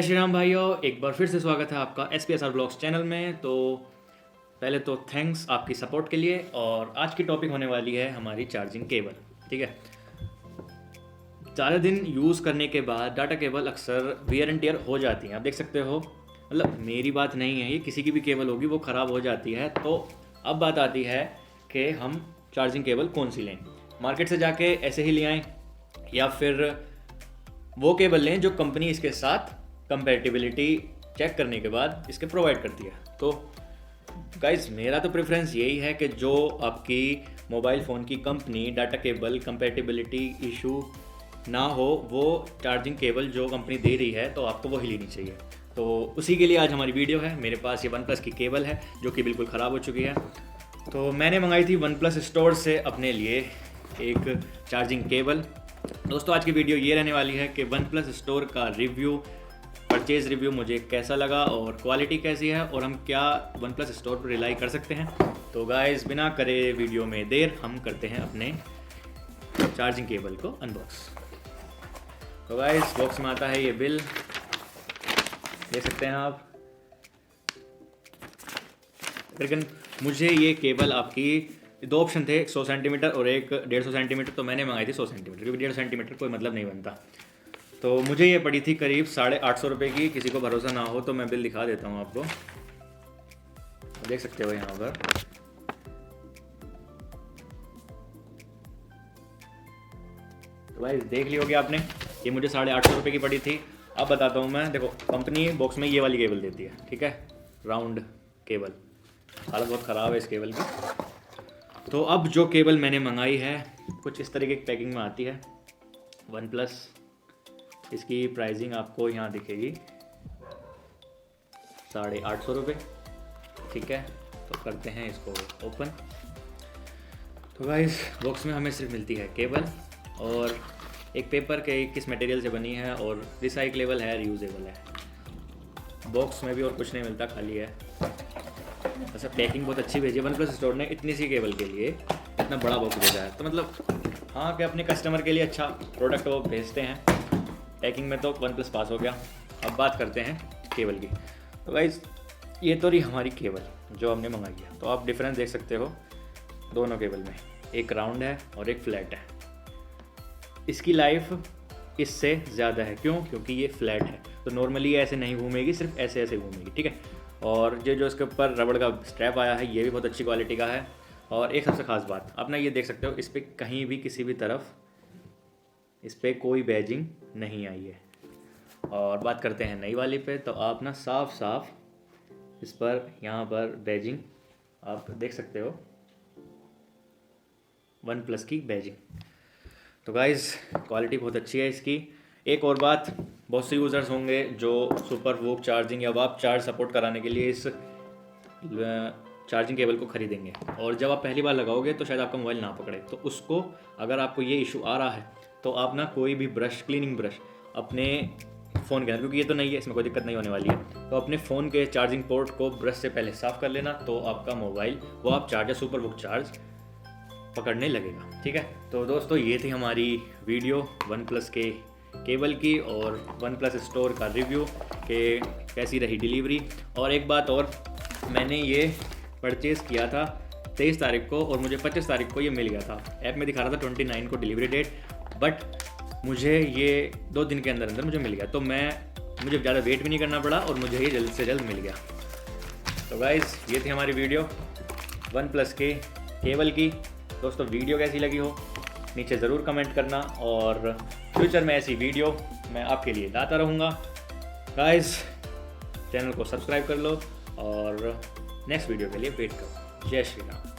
जय श्री राम भाइयों, एक बार फिर से स्वागत है आपका SPSR ब्लॉग्स चैनल में। तो पहले तो थैंक्स आपकी सपोर्ट के लिए। और आज की टॉपिक होने वाली है हमारी चार्जिंग केबल। ठीक है, ज़्यादा दिन यूज़ करने के बाद डाटा केबल अक्सर वियर एंड टियर हो जाती हैं। आप देख सकते हो, मतलब मेरी बात नहीं है, ये किसी की भी केबल होगी वो ख़राब हो जाती है। तो अब बात आती है कि हम चार्जिंग केबल कौन सी लें। मार्केट से जाके ऐसे ही ले आएँ या फिर वो केबल लें जो कंपनी इसके साथ कंपैटिबिलिटी चेक करने के बाद इसके प्रोवाइड करती है। तो गाइस, मेरा तो प्रेफरेंस यही है कि जो आपकी मोबाइल फ़ोन की company data cable compatibility issue ना हो, वो चार्जिंग केबल जो कंपनी दे रही है तो आपको वही लेनी चाहिए। तो उसी के लिए आज हमारी वीडियो है। मेरे पास ये OnePlus की केबल है जो कि बिल्कुल ख़राब हो चुकी है। तो मैंने मंगाई थी OnePlus स्टोर से अपने लिए एक चार्जिंग केबल। दोस्तों, आज की वीडियो ये रहने वाली है कि OnePlus स्टोर का रिव्यू, परचेज़ रिव्यू मुझे कैसा लगा और क्वालिटी कैसी है और हम क्या OnePlus स्टोर पर रिलाई कर सकते हैं। तो गाइस, बिना करे वीडियो में देर हम करते हैं अपने चार्जिंग केबल को अनबॉक्स। तो गाइस, बॉक्स में आता है ये बिल, देख सकते हैं आप। लेकिन मुझे ये केबल आपकी दो ऑप्शन थे, 100 सेंटीमीटर और एक 150 सेंटीमीटर। तो मैंने मंगाई थी 100 सेंटीमीटर, क्योंकि 150 सेंटीमीटर कोई मतलब नहीं बनता। तो मुझे ये पड़ी थी करीब 850 रुपये की। किसी को भरोसा ना हो तो मैं बिल दिखा देता हूँ आपको, देख सकते हो यहाँ पर। तो भाई देख ली होगी आपने, ये मुझे 850 रुपये की पड़ी थी। अब बताता हूँ मैं। देखो, कंपनी बॉक्स में ये वाली केबल देती है, ठीक है, राउंड केबल। हालत बहुत ख़राब है इस केबल की। तो अब जो केबल मैंने मंगाई है कुछ इस तरीके की पैकिंग में आती है। OnePlus, इसकी प्राइसिंग आपको यहाँ दिखेगी 850 रुपये। ठीक है, तो करते हैं इसको ओपन। तो गाइस, बॉक्स में हमें सिर्फ मिलती है केबल और एक पेपर के किस मटेरियल से बनी है और रिसाइक्लेबल है, रीयूजेबल है। बॉक्स में भी और कुछ नहीं मिलता, खाली है। वैसे पैकिंग बहुत अच्छी भेजी है OnePlus स्टोर ने, इतनी सी केबल के लिए इतना बड़ा बॉक्स भेजा है। तो मतलब हाँ, कि अपने कस्टमर के लिए अच्छा प्रोडक्ट वो भेजते हैं। पैकिंग में तो OnePlus पास हो गया। अब बात करते हैं केबल की। तो गाइस, ये तो रही हमारी केबल जो हमने मंगाई है। तो आप डिफरेंस देख सकते हो दोनों केबल में, एक राउंड है और एक फ्लैट है। इसकी लाइफ इससे ज़्यादा है। क्यों? क्योंकि ये फ्लैट है। तो नॉर्मली ऐसे नहीं घूमेगी, सिर्फ ऐसे ऐसे घूमेगी। ठीक है, और ये जो इसके ऊपर रबड़ का स्ट्रैप आया है ये भी बहुत अच्छी क्वालिटी का है। और एक सबसे ख़ास बात, आप ना ये देख सकते हो, इस पर कहीं भी किसी भी तरफ इस पर कोई बैजिंग नहीं आई है। और बात करते हैं नई वाली पे, तो आप ना साफ साफ इस पर यहाँ पर बैजिंग आप देख सकते हो, OnePlus की बैजिंग। तो गाइज़, क्वालिटी बहुत अच्छी है इसकी। एक और बात, बहुत से यूज़र्स होंगे जो सुपर वूक चार्जिंग या वाप चार्ज सपोर्ट कराने के लिए इस चार्जिंग केबल को ख़रीदेंगे, और जब आप पहली बार लगाओगे तो शायद आपका मोबाइल ना पकड़े। तो उसको, अगर आपको ये इशू आ रहा है तो आप ना कोई भी ब्रश, क्लीनिंग ब्रश अपने फ़ोन के अंदर, क्योंकि ये तो नहीं है, इसमें कोई दिक्कत नहीं होने वाली है, तो अपने फ़ोन के चार्जिंग पोर्ट को ब्रश से पहले साफ़ कर लेना। तो आपका मोबाइल वो आप चार्ज या सुपर बुक चार्ज पकड़ने लगेगा। ठीक है, तो दोस्तों, ये थी हमारी वीडियो OnePlus के केबल की और OnePlus स्टोर का रिव्यू के कैसी रही डिलीवरी। और एक बात और, मैंने ये परचेज़ किया था 23 तारीख को और मुझे 25 तारीख को ये मिल गया था। ऐप में दिखा रहा था 29 को डिलीवरी डेट, बट मुझे ये 2 दिन के अंदर अंदर मुझे मिल गया। तो मुझे ज़्यादा वेट भी नहीं करना पड़ा और मुझे ये जल्द से जल्द मिल गया। तो गाइज़, ये थी हमारी वीडियो OnePlus के केबल की। दोस्तों, वीडियो कैसी लगी हो नीचे ज़रूर कमेंट करना, और फ्यूचर में ऐसी वीडियो मैं आपके लिए लाता रहूँगा। गाइज़, चैनल को सब्सक्राइब कर लो और नेक्स्ट वीडियो के लिए वेट करो। जय श्री राम।